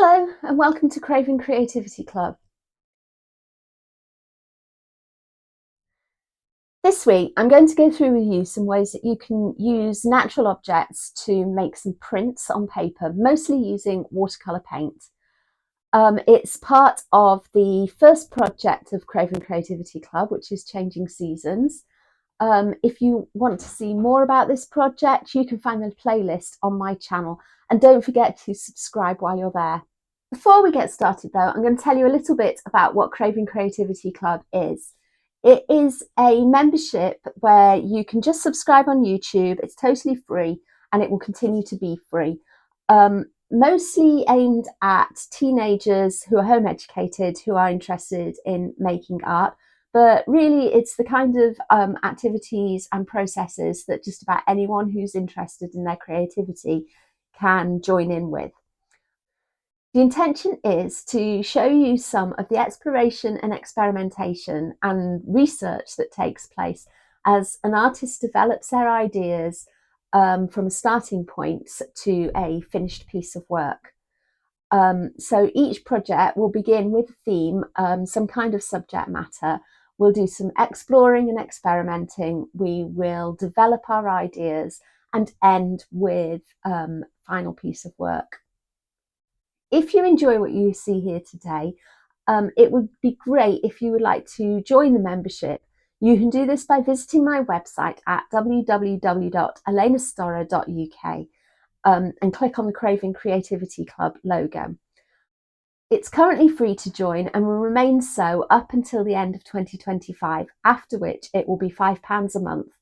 Hello and welcome to Craving Creativity Club. This week I'm going to go through with you some ways that you can use natural objects to make some prints on paper, mostly using watercolour paint. It's part of the first project of Craving Creativity Club, which is Changing Seasons. If you want to see more about this project, you can find the playlist on my channel, and don't forget to subscribe while you're there. Before we get started though, I'm going to tell you a little bit about what Craving Creativity Club is. It is a membership where you can just subscribe on YouTube. It's totally free and it will continue to be free. Mostly aimed at teenagers who are home educated, who are interested in making art. But really, it's the kind of activities and processes that just about anyone who's interested in their creativity can join in with. The intention is to show you some of the exploration and experimentation and research that takes place as an artist develops their ideas from a starting point to a finished piece of work. So each project will begin with a theme, some kind of subject matter. We'll do some exploring and experimenting. We will develop our ideas and end with final piece of work. If you enjoy what you see here today, it would be great if you would like to join the membership. You can do this by visiting my website at www.elenastorra.uk and click on the Craving Creativity Club logo. It's currently free to join and will remain so up until the end of 2025, after which it will be £5 a month.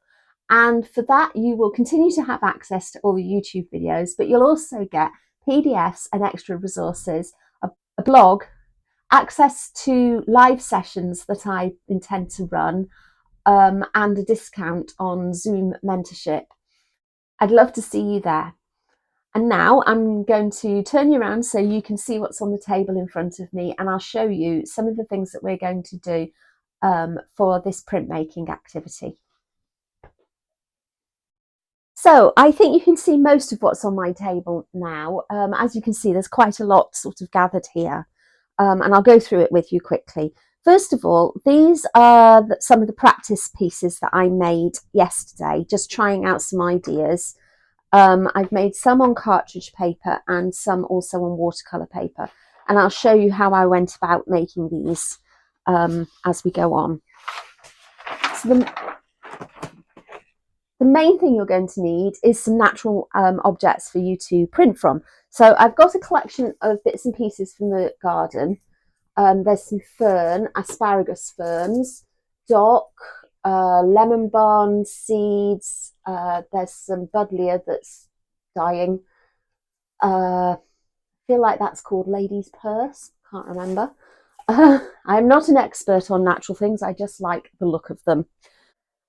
And for that, you will continue to have access to all the YouTube videos, but you'll also get PDFs and extra resources, a blog, access to live sessions that I intend to run, and a discount on Zoom mentorship. I'd love to see you there. And now I'm going to turn you around so you can see what's on the table in front of me, and I'll show you some of the things that we're going to do for this printmaking activity. So I think you can see most of what's on my table now. As you can see, there's quite a lot sort of gathered here, and I'll go through it with you quickly. First of all, these are some of the practice pieces that I made yesterday, just trying out some ideas. I've made some on cartridge paper and some also on watercolour paper, and I'll show you how I went about making these as we go on. So the main thing you're going to need is some natural objects for you to print from. So I've got a collection of bits and pieces from the garden. There's some fern, asparagus ferns, dock, lemon balm seeds. There's some buddleia that's dying. I feel like that's called lady's purse. Can't remember. I'm not an expert on natural things. I just like the look of them.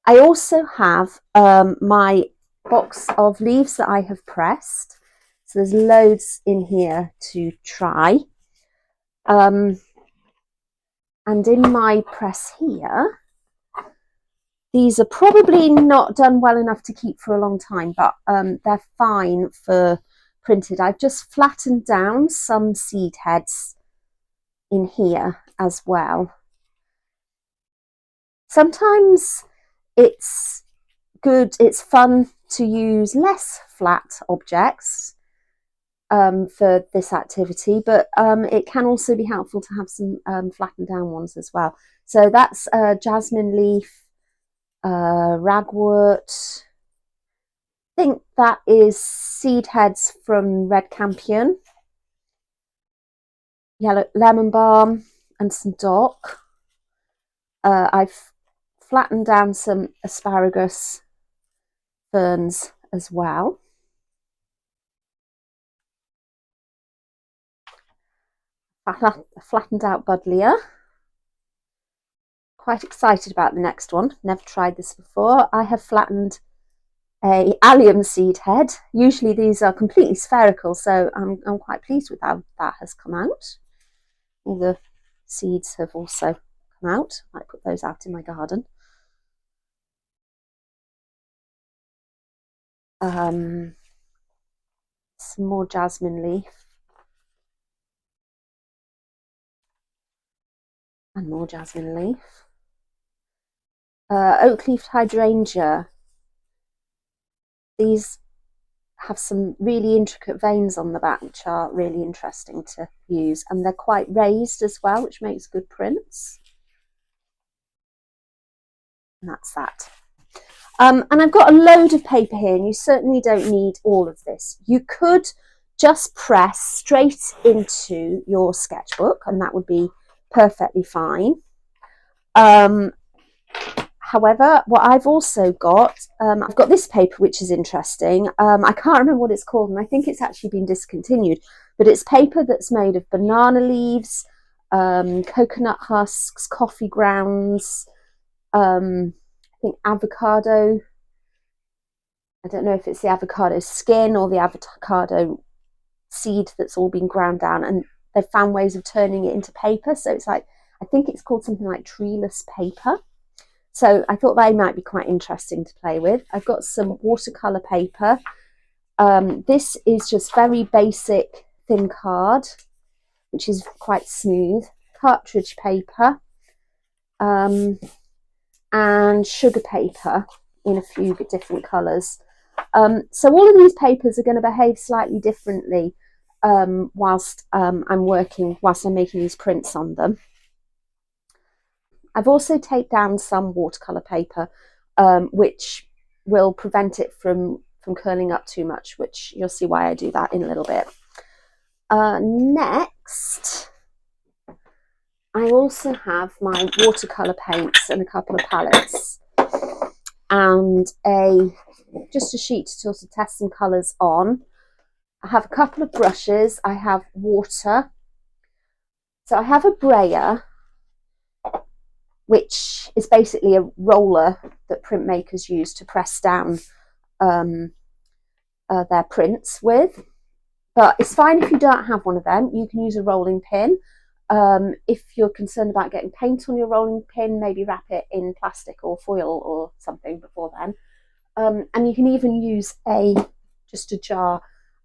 I also have my box of leaves that I have pressed. So there's loads in here to try. And in my press here, these are probably not done well enough to keep for a long time, but they're fine for printed. I've just flattened down some seed heads in here as well. Sometimes it's good, it's fun to use less flat objects for this activity, but it can also be helpful to have some flattened down ones as well. So that's jasmine leaf, ragwort. I think that is seed heads from red campion, yellow lemon balm, and some dock. I've flattened down some asparagus ferns as well. Flattened out buddleia. Quite excited about the next one. Never tried this before. I have flattened a allium seed head. Usually these are completely spherical, so I'm quite pleased with how that has come out. All the seeds have also come out. I might put those out in my garden. Some more jasmine leaf. and more jasmine leaf. Oak leaf hydrangea. These have some really intricate veins on the back, which are really interesting to use, and they're quite raised as well, which makes good prints. And that's that. And I've got a load of paper here, and you certainly don't need all of this. You could just press straight into your sketchbook, and that would be perfectly fine. However, what I've also got, I've got this paper, which is interesting. I can't remember what it's called, and I think it's actually been discontinued, but it's paper that's made of banana leaves, coconut husks, coffee grounds, I think avocado. I don't know if it's the avocado skin or the avocado seed that's all been ground down, and they've found ways of turning it into paper. So it's like, I think it's called something like treeless paper. So I thought they might be quite interesting to play with. I've got some watercolour paper. This is just very basic thin card, which is quite smooth. Cartridge paper and sugar paper in a few different colours. So all of these papers are going to behave slightly differently whilst I'm making these prints on them. I've also taped down some watercolour paper, which will prevent it from curling up too much, which you'll see why I do that in a little bit. Next, I also have my watercolour paints and a couple of palettes and just a sheet to sort of test some colours on. I have a couple of brushes. I have water. So I have a brayer, which is basically a roller that printmakers use to press down their prints with. But it's fine if you don't have one of them. You can use a rolling pin. If you're concerned about getting paint on your rolling pin, maybe wrap it in plastic or foil or something before then. And you can even use just a jar.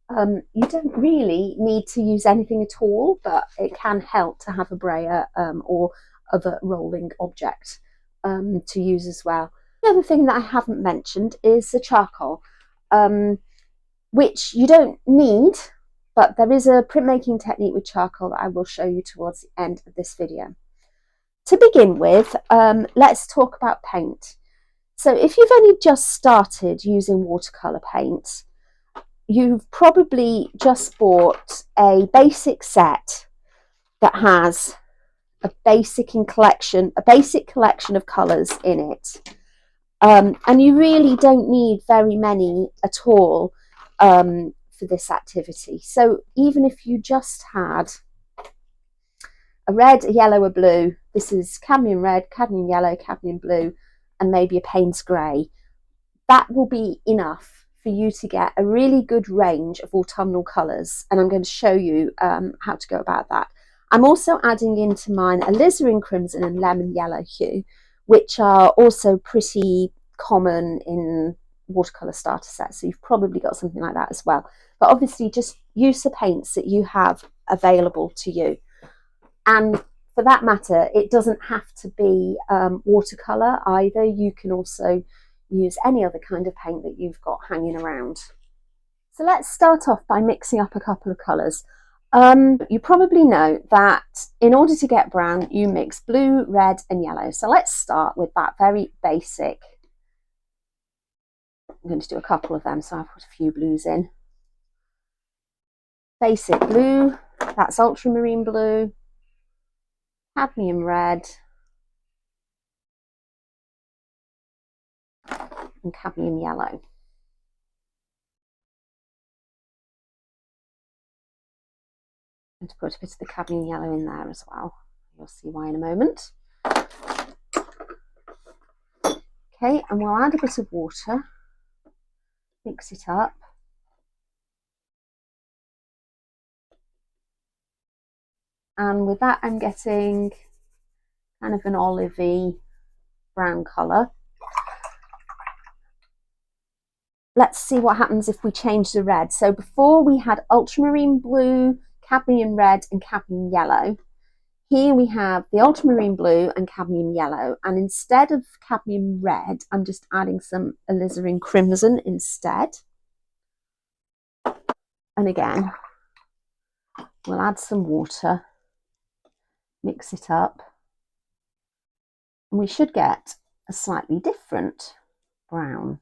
You don't really need to use anything at all, but it can help to have a brayer or other rolling object to use as well. The other thing that I haven't mentioned is the charcoal, which you don't need, but there is a printmaking technique with charcoal that I will show you towards the end of this video. To begin with, let's talk about paint. So if you've only just started using watercolour paint, you've probably just bought a basic set that has a basic collection of colours in it. And you really don't need very many at all for this activity. So even if you just had a red, a yellow, a blue, this is cadmium red, cadmium yellow, cadmium blue, and maybe a Payne's grey, that will be enough for you to get a really good range of autumnal colours, and I'm going to show you how to go about that. I'm also adding into mine alizarin crimson and lemon yellow hue, which are also pretty common in watercolour starter sets, so you've probably got something like that as well. But obviously just use the paints that you have available to you. And for that matter, it doesn't have to be watercolour either. You can also use any other kind of paint that you've got hanging around. So let's start off by mixing up a couple of colours. You probably know that in order to get brown, you mix blue, red and yellow. So let's start with that very basic. I'm going to do a couple of them, so I've put a few blues in. Basic blue, that's ultramarine blue, cadmium red and cadmium yellow. And to put a bit of the cadmium yellow in there as well. You'll see why in a moment. Okay, and we'll add a bit of water, mix it up. And with that, I'm getting kind of an olivey brown colour. Let's see what happens if we change the red. So before we had ultramarine blue, cadmium red and cadmium yellow. Here we have the ultramarine blue and cadmium yellow, and instead of cadmium red, I'm just adding some alizarin crimson instead. And again, we'll add some water, mix it up, and we should get a slightly different brown.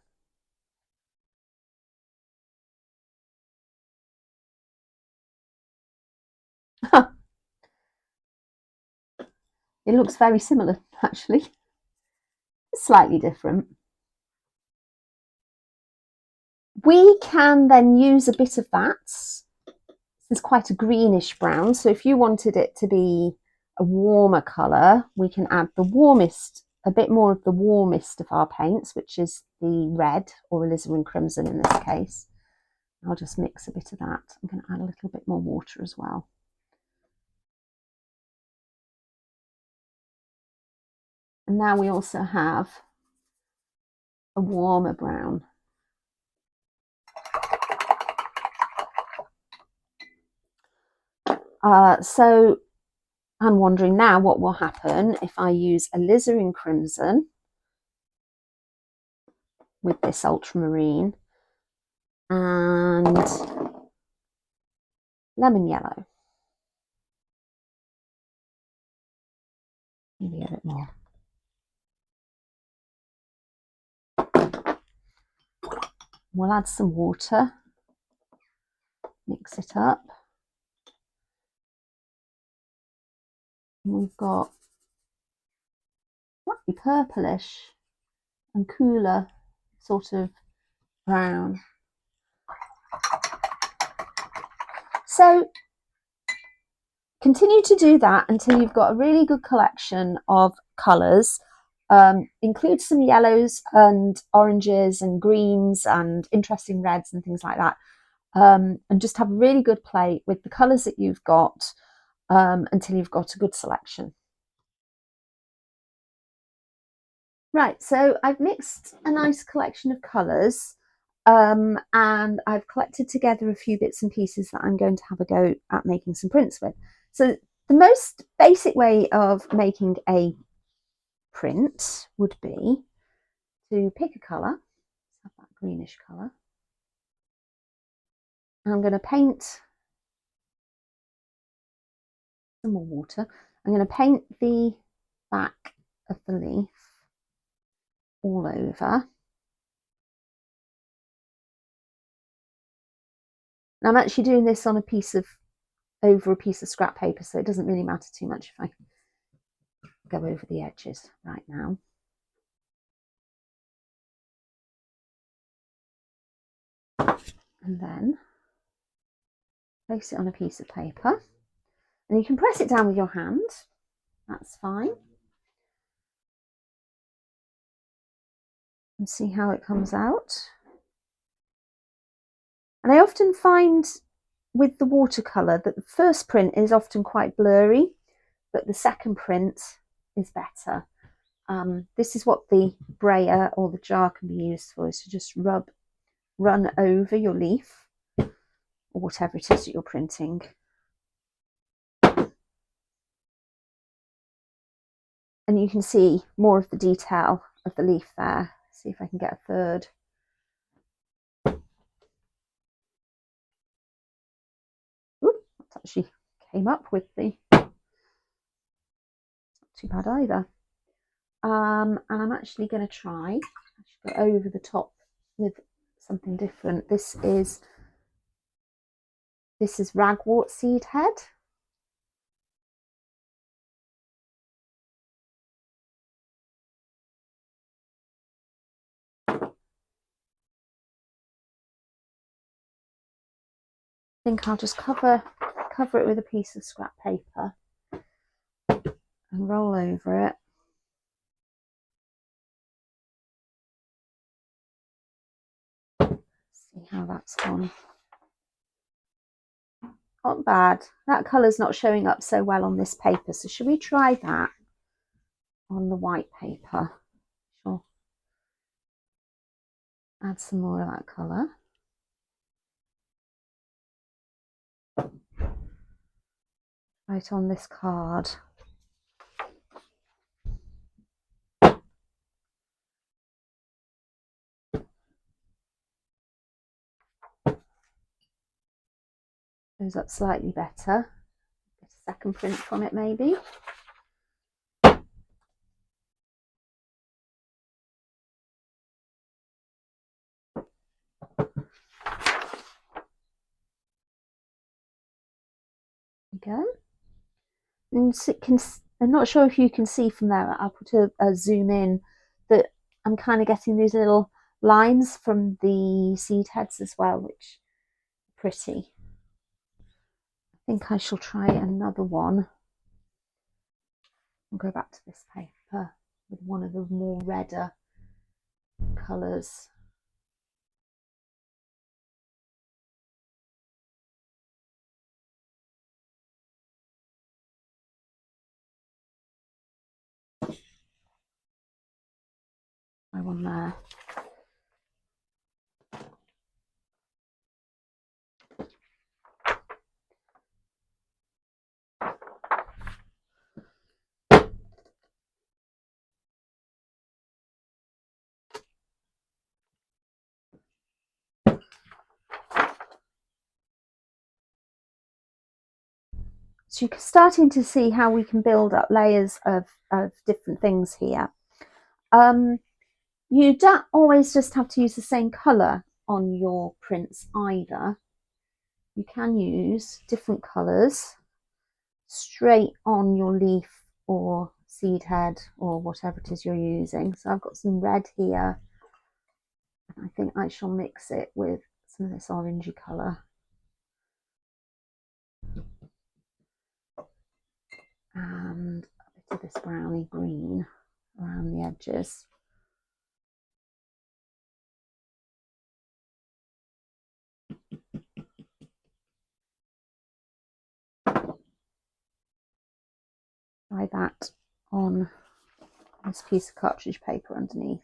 It looks very similar, actually. It's slightly different. We can then use a bit of that. It's quite a greenish brown, so if you wanted it to be a warmer colour, we can add the warmest, a bit more of the warmest of our paints, which is the red, or alizarin crimson in this case. I'll just mix a bit of that. I'm going to add a little bit more water as well. And now we also have a warmer brown. So I'm wondering now what will happen if I use alizarin crimson with this ultramarine and lemon yellow. Maybe a bit more. We'll add some water, mix it up. And we've got slightly purplish and cooler sort of brown. So continue to do that until you've got a really good collection of colours. Include some yellows and oranges and greens and interesting reds and things like that. And just have a really good play with the colours that you've got until you've got a good selection. Right, so I've mixed a nice collection of colours and I've collected together a few bits and pieces that I'm going to have a go at making some prints with. So the most basic way of making a print would be to pick a colour, let's have that greenish colour, and I'm going to paint some more water. I'm going to paint the back of the leaf all over. And I'm actually doing this on over a piece of scrap paper, so it doesn't really matter too much if I go over the edges right now. And then place it on a piece of paper. And you can press it down with your hand, that's fine. And see how it comes out. And I often find with the watercolour that the first print is often quite blurry, but the second print is better. This is what the brayer or the jar can be used for, is to just run over your leaf or whatever it is that you're printing. And you can see more of the detail of the leaf there. See if I can get a third. Ooh, that actually came up with the, not too bad either. And I'm actually going to try go over the top with something different. This is ragwort seed head. I think I'll just cover it with a piece of scrap paper and roll over it. See how that's gone. Not bad. That colour's not showing up so well on this paper, so should we try that on the white paper? Sure. Add some more of that colour. Right on this card. Shows up slightly better. Get a second print from it maybe. Go. And I'm not sure if you can see from there, I'll put a zoom in, that I'm kind of getting these little lines from the seed heads as well, which are pretty. I think I shall try another one. I'll go back to this paper with one of the more redder colours. Try one there. So you're starting to see how we can build up layers of different things here. You don't always just have to use the same colour on your prints either. You can use different colours straight on your leaf or seed head or whatever it is you're using. So I've got some red here, and I think I shall mix it with some of this orangey colour. And a bit of this browny green around the edges. Try that on this piece of cartridge paper underneath.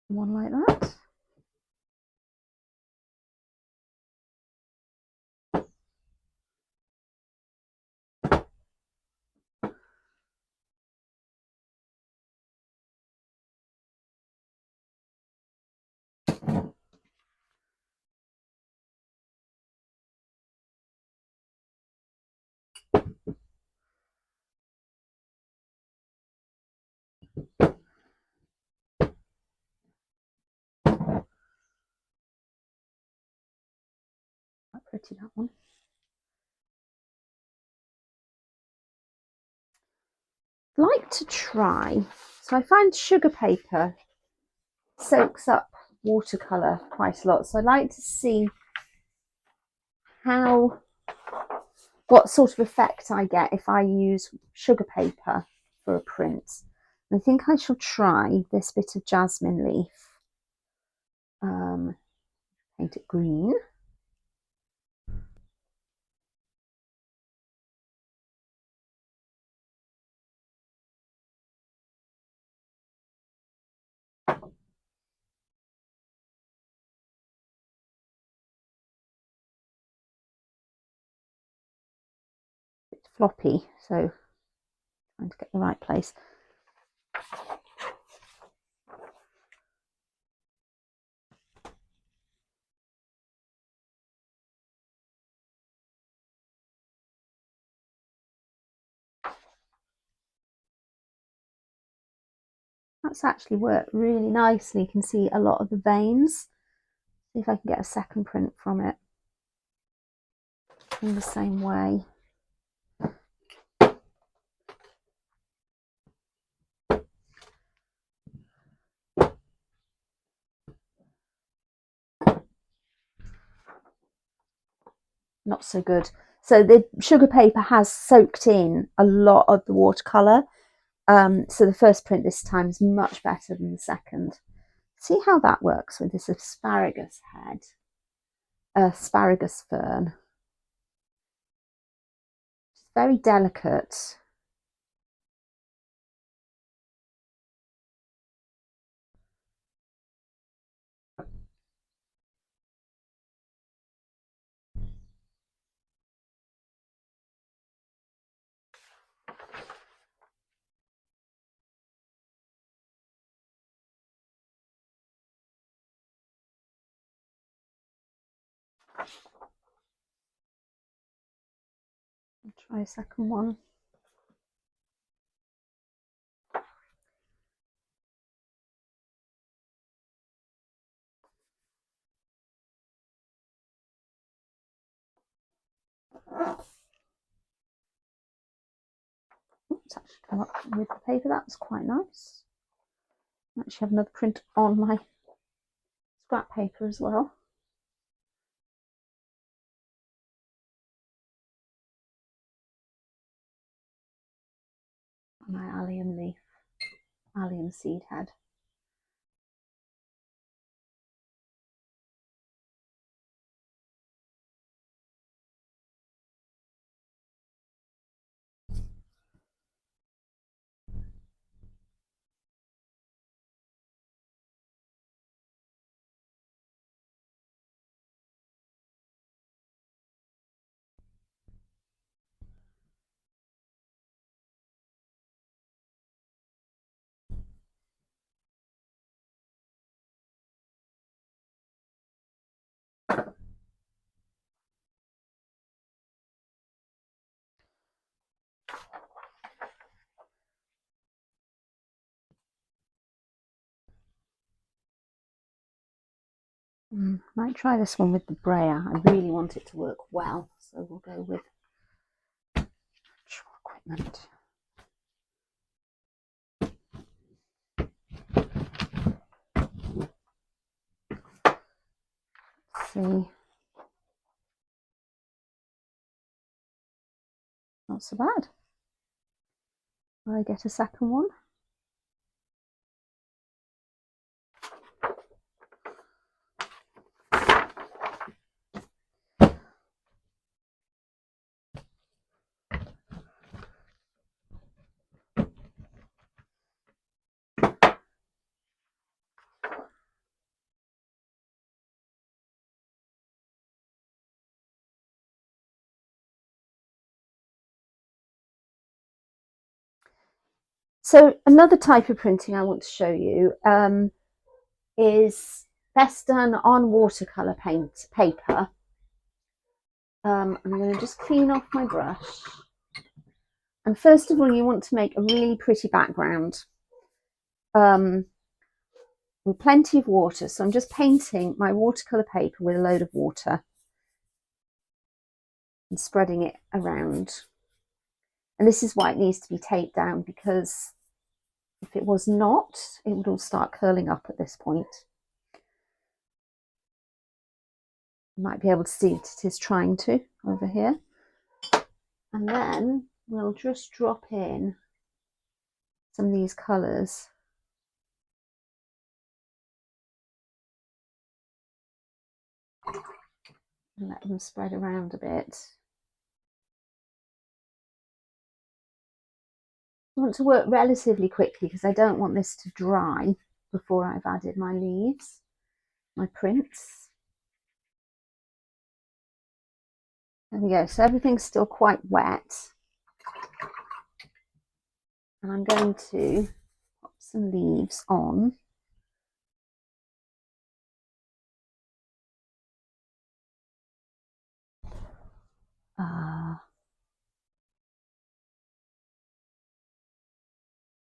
One like that. Quite pretty, that one. I'd like to try, so I find sugar paper soaks up watercolour quite a lot, so I'd like to see what sort of effect I get if I use sugar paper for a print. And I think I shall try this bit of jasmine leaf. Paint it green. It's floppy, so trying to get the right place. That's actually worked really nicely. You can see a lot of the veins. See if I can get a second print from it in the same way. Not so good. So the sugar paper has soaked in a lot of the watercolour. So the first print this time is much better than the second. See how that works with this asparagus head, asparagus fern. It's very delicate. I'll try a second one. Oops, actually come up with the paper. That was quite nice. I actually have another print on my scrap paper as well. My allium leaf, allium seed head. Might try this one with the brayer. I really want it to work well, so we'll go with actual equipment. Let's see. Not so bad. Will I get a second one? So another type of printing I want to show you is best done on watercolour paint paper. I'm going to just clean off my brush. And first of all, you want to make a really pretty background with plenty of water. So I'm just painting my watercolour paper with a load of water and spreading it around. And this is why it needs to be taped down, because if it was not, it would all start curling up at this point. You might be able to see it is trying to over here. And then we'll just drop in some of these colours. And let them spread around a bit. I want to work relatively quickly because I don't want this to dry before I've added my leaves, my prints. There we go. So everything's still quite wet. And I'm going to pop some leaves on.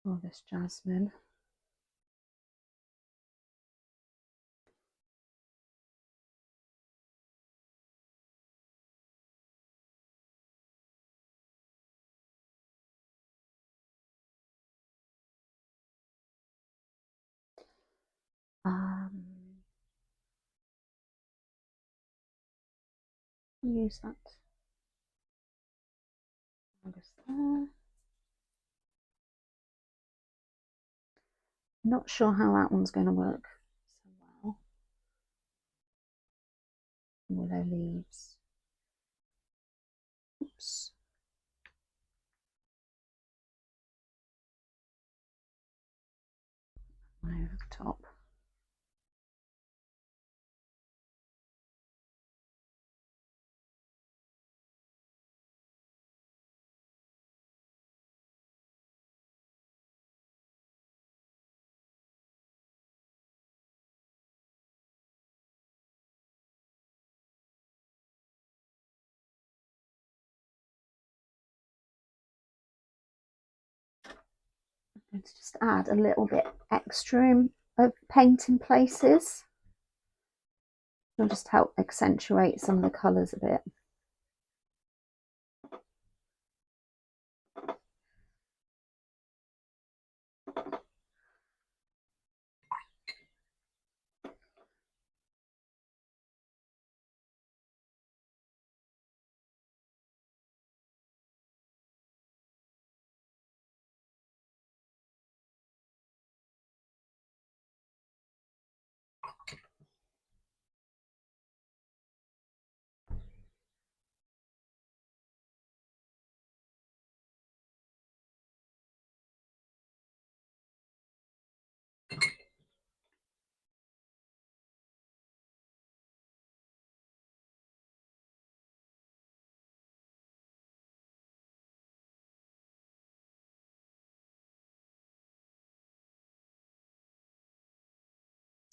Oh, this jasmine. Use that. Just there. Not sure how that one's going to work so well. Willow leaves. Oops. Over the top. I'm going to just add a little bit extra of paint in places. It'll just help accentuate some of the colours a bit.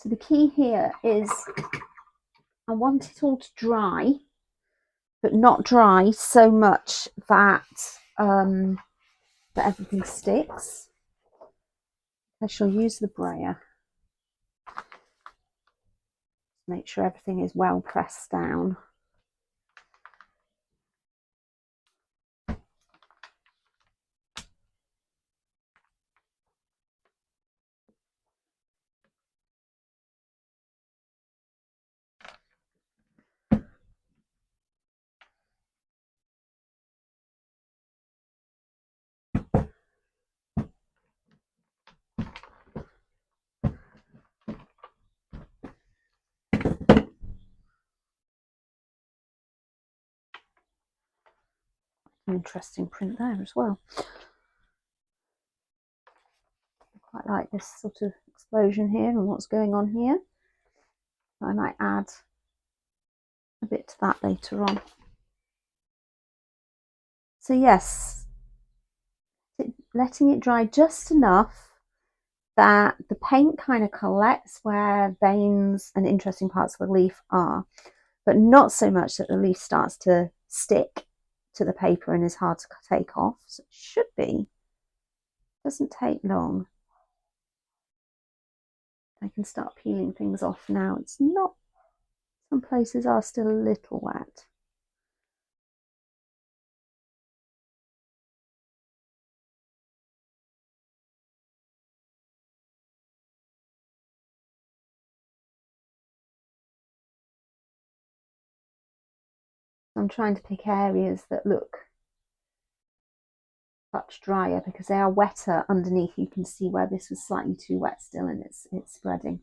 So the key here is I want it all to dry, but not dry so much that that everything sticks. I shall use the brayer to make sure everything is well pressed down. An interesting print there as well. I quite like this sort of explosion here and what's going on here. I might add a bit to that later on. So yes, letting it dry just enough that the paint kind of collects where veins and interesting parts of the leaf are, but not so much that the leaf starts to stick to the paper and is hard to take off. So it should be, doesn't take long. I can start peeling things off now. It's not, some places are still a little wet. I'm trying to pick areas that look much drier because they are wetter underneath. You can see where this was slightly too wet still and it's spreading.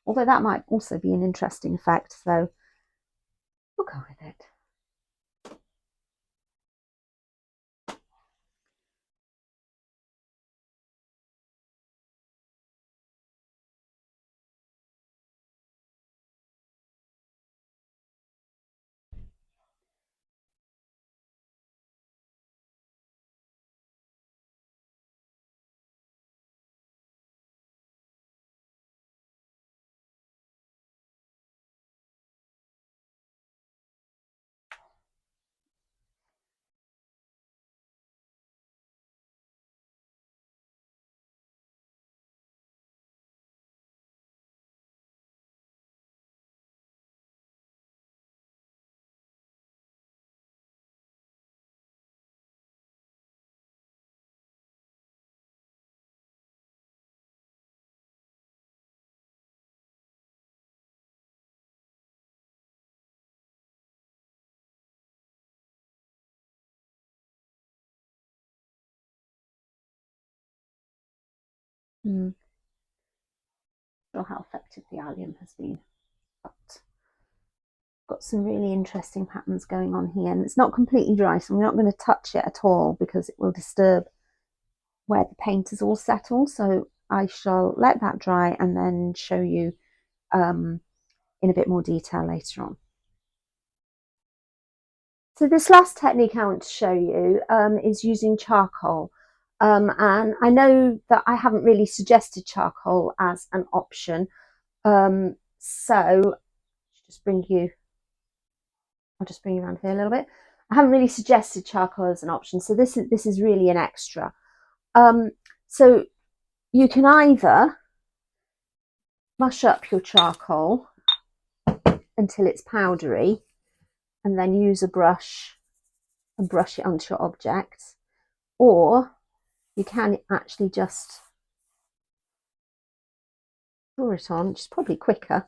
Although that might also be an interesting effect, so we'll go with it. Sure how effective the allium has been, but got some really interesting patterns going on here, and it's not completely dry, so we're not going to touch it at all because it will disturb where the paint is all settled. So I shall let that dry and then show you in a bit more detail later on. So this last technique I want to show you is using charcoal. And I know that I haven't really suggested charcoal as an option. So I'll just bring you around here a little bit. I haven't really suggested charcoal as an option. So this is really an extra. So you can either mush up your charcoal until it's powdery and then use a brush and brush it onto your object, or you can actually just draw it on, which is probably quicker.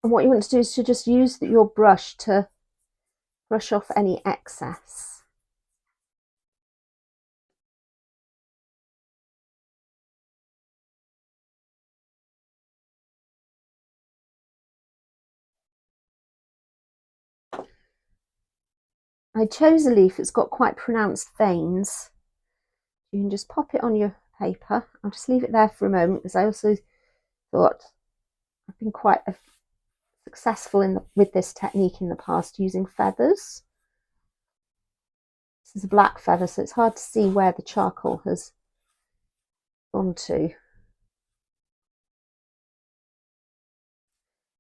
And what you want to do is to just use your brush to brush off any excess. I chose a leaf that's got quite pronounced veins. You can just pop it on your paper. I'll just leave it there for a moment because I also thought I've been quite successful with this technique in the past using feathers. This is a black feather, so it's hard to see where the charcoal has gone to.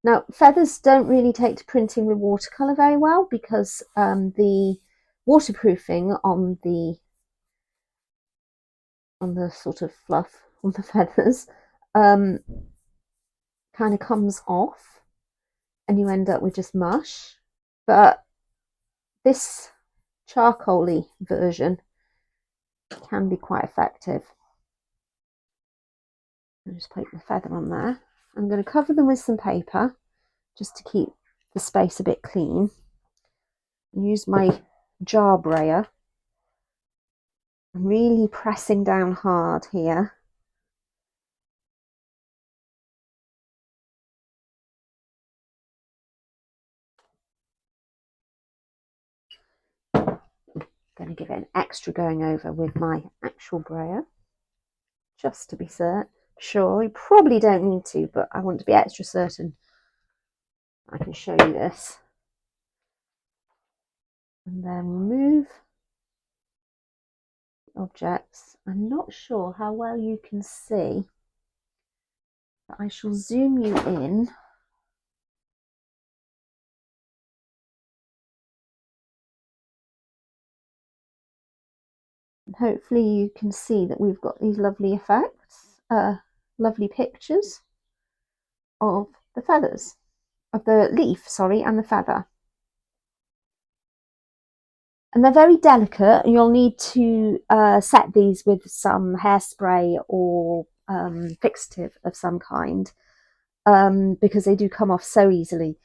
Now, feathers don't really take to printing with watercolour very well because the waterproofing on the sort of fluff on the feathers kind of comes off and you end up with just mush. But this charcoaly version can be quite effective. I'll just put the feather on there. I'm going to cover them with some paper just to keep the space a bit clean. And use my jar brayer. I'm really pressing down hard here. I'm going to give it an extra going over with my actual brayer, just to be sure. You probably don't need to, but I want to be extra certain I can show you this. And then remove objects. I'm not sure how well you can see, but I shall zoom you in. And hopefully you can see that we've got these lovely effects, lovely pictures of the feathers, of the leaf, sorry, and the feather. And they're very delicate. You'll need to set these with some hairspray or fixative of some kind because they do come off so easily.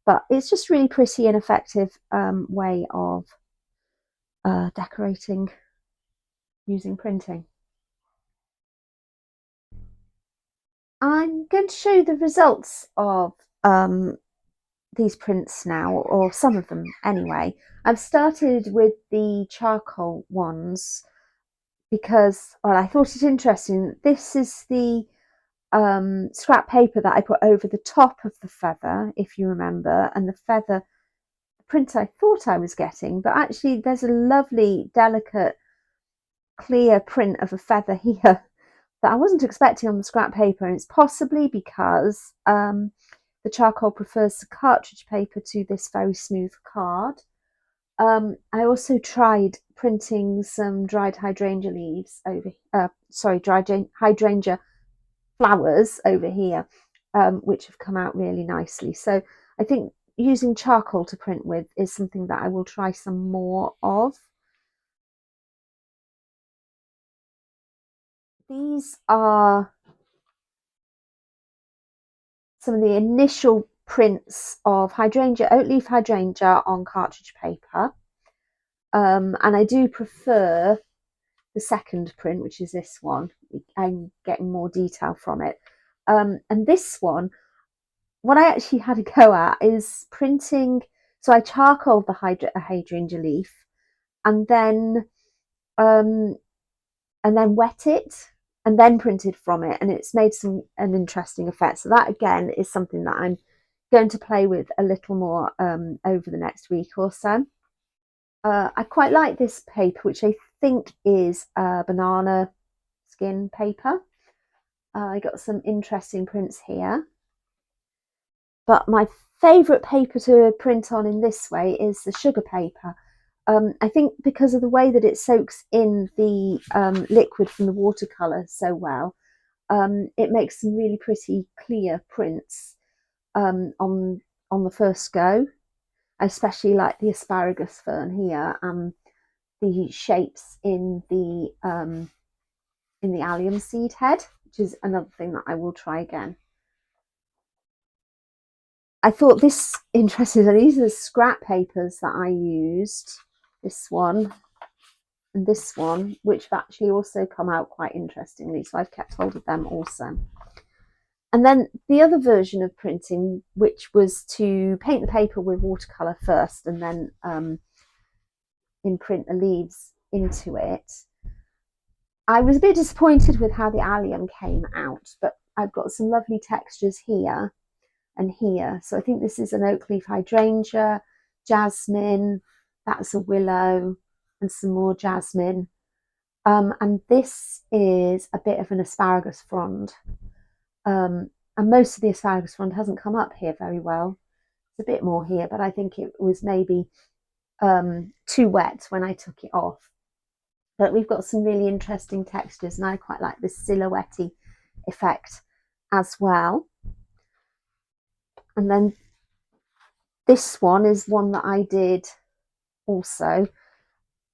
But it's just really pretty and effective way of decorating using printing. I'm going to show you the results of these prints now, or some of them anyway. I've started with the charcoal ones because, well, I thought it interesting. This is the scrap paper that I put over the top of the feather, if you remember, and the feather print I thought I was getting, but actually there's a lovely, delicate, clear print of a feather here that I wasn't expecting on the scrap paper, and it's possibly because the charcoal prefers the cartridge paper to this very smooth card. I also tried printing some dried hydrangea leaves over, dried hydrangea flowers over here, which have come out really nicely. So I think using charcoal to print with is something that I will try some more of. These are some of the initial prints of hydrangea, oat leaf hydrangea on cartridge paper. And I do prefer the second print, which is this one. I'm getting more detail from it. And this one, what I actually had a go at is printing. So I charcoaled the hydrangea leaf and then wet it and then printed from it, and it's made an interesting effect. So that again is something that I'm going to play with a little more over the next week or so. I quite like this paper, which I think is banana skin paper. I got some interesting prints here, but my favourite paper to print on in this way is the sugar paper. I think because of the way that it soaks in the liquid from the watercolour so well, it makes some really pretty clear prints on the first go. I especially like the asparagus fern here and the shapes in the allium seed head, which is another thing that I will try again. I thought this interested, and these are the scrap papers that I used, this one and this one, which have actually also come out quite interestingly, so I've kept hold of them also. And then the other version of printing, which was to paint the paper with watercolour first and then imprint the leaves into it. I was a bit disappointed with how the allium came out, but I've got some lovely textures here and here. So I think this is an oak leaf hydrangea, jasmine, that's a willow, and some more jasmine. And this is a bit of an asparagus frond. And most of the asparagus frond hasn't come up here very well. It's a bit more here, but I think it was maybe too wet when I took it off. But we've got some really interesting textures, and I quite like this silhouette-y effect as well. And then this one is one that I did also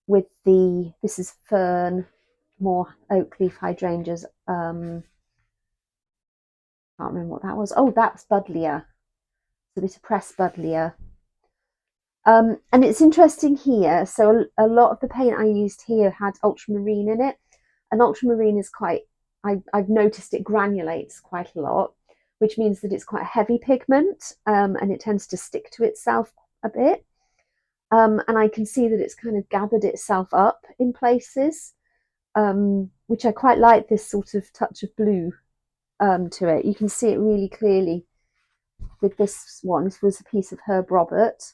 with this is fern, more oak leaf hydrangeas. Can't remember what that was. Oh, that's buddleia. So this pressed buddleia. And it's interesting here. So a lot of the paint I used here had ultramarine in it. And ultramarine is quite, I've noticed it granulates quite a lot, which means that it's quite a heavy pigment, and it tends to stick to itself a bit. And I can see that it's kind of gathered itself up in places, which I quite like, this sort of touch of blue to it. You can see it really clearly with this one. This was a piece of Herb Robert.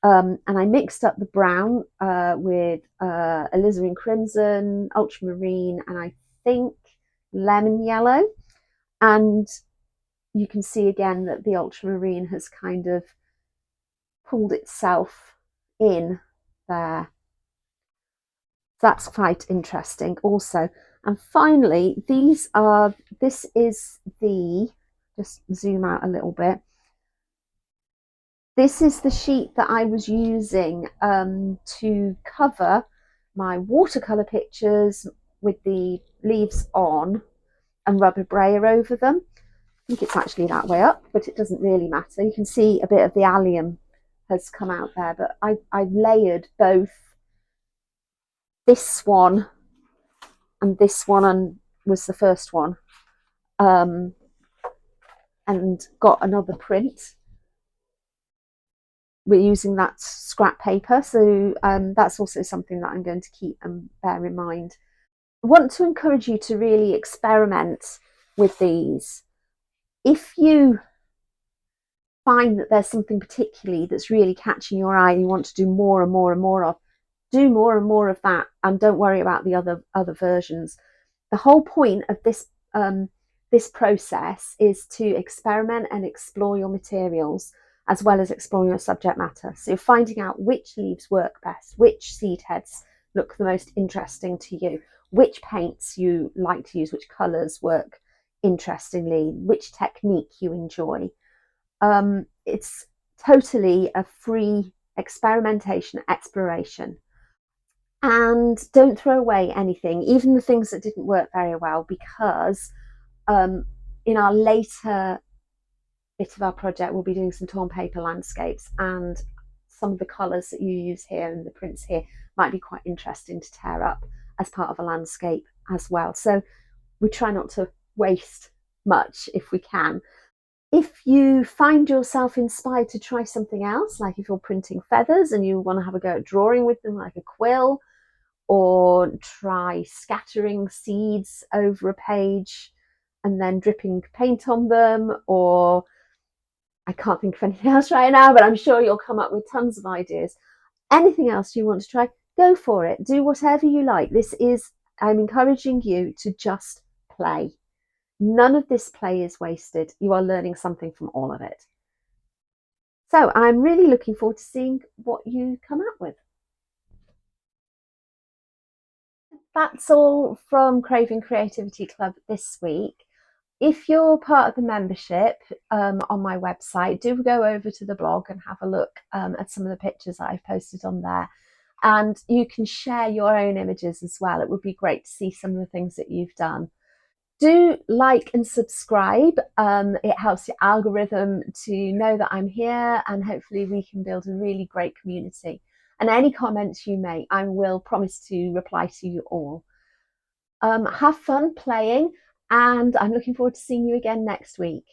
And I mixed up the brown with alizarin crimson, ultramarine, and I think lemon yellow. And you can see again that the ultramarine has kind of pulled itself in there. That's quite interesting also. And finally, this is just zoom out a little bit. This is the sheet that I was using to cover my watercolour pictures with the leaves on and rub a brayer over them. I think it's actually that way up, but it doesn't really matter. You can see a bit of the allium has come out there, but I've layered both this one and this one, and was the first one, and got another print. We're using that scrap paper, so that's also something that I'm going to keep and bear in mind. I want to encourage you to really experiment with these. If you find that there's something particularly that's really catching your eye and you want to do more and more and more of, do more and more of that, and don't worry about the other versions. The whole point of this process is to experiment and explore your materials, as well as exploring your subject matter. So you're finding out which leaves work best, which seed heads look the most interesting to you, which paints you like to use, which colours work interestingly, which technique you enjoy. It's totally a free experimentation, exploration. And don't throw away anything, even the things that didn't work very well, because in our later bit of our project, we'll be doing some torn paper landscapes, and some of the colours that you use here and the prints here might be quite interesting to tear up as part of a landscape as well. So we try not to waste much if we can. If you find yourself inspired to try something else, like if you're printing feathers and you want to have a go at drawing with them like a quill, or try scattering seeds over a page and then dripping paint on them, or I can't think of anything else right now, but I'm sure you'll come up with tons of ideas. Anything else you want to try, go for it. Do whatever you like. I'm encouraging you to just play. None of this play is wasted. You are learning something from all of it. So I'm really looking forward to seeing what you come up with. That's all from Craving Creativity Club this week. If you're part of the membership on my website, do go over to the blog and have a look at some of the pictures that I've posted on there. And you can share your own images as well. It would be great to see some of the things that you've done. Do like and subscribe. It helps the algorithm to know that I'm here, and hopefully we can build a really great community. And any comments you make, I will promise to reply to you all. Have fun playing, and I'm looking forward to seeing you again next week.